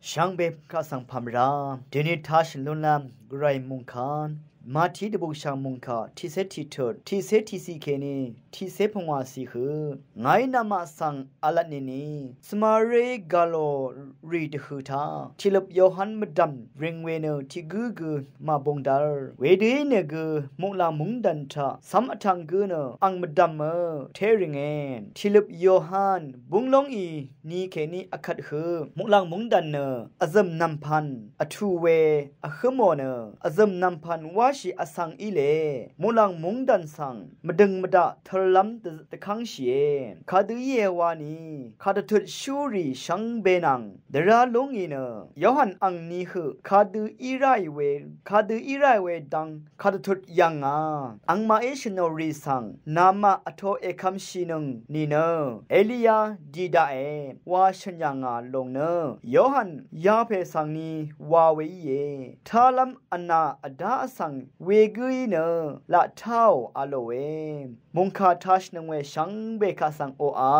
ช่างเบบข้าสังพามรามเดนิทัชลุนลามไรมุงคานมาทีดบุกชางมุงคาทีเซทีเถิดทีเซทีซีเคนีทีเซพงวาสีคือไงนามาสังอลันนีสมาเรกาโลรีดคือทาทิลบโยฮันมดัมริงเวเนที่กูมาบงดาร์เวดีเนกูมุงลามุงดันทาสัมอทังกูเนอังมดัมเมเทริงเอนทิลบโยฮันบุงลงอีนี่เคนีอคัดคือมุงลางมุงดันเนอซัมนัมพันอทูเวอขโมเนอซัมนัมพันวาชีอสังอีเลมุลังมุงดันสังมดึงมดาทรลัมตะคังเชียนคาดูเยวานีคาดทุดชูรีชังเบนังเดราลงอีเนยอหันอังนีคือคาดูอีไรเวดังคาดทุดยังอังมาเอชโนรีสังนามาอโทเอคัมชีนงนีเนเอลียาดีดาเอวาชัญญางาลงเนยอหันยาเพสังนีวาเวเยทาลัมอนาอดาสังเวกุยเนละเท่าอโลเวมุงคาทัชนงเวชังเบคาสังโออา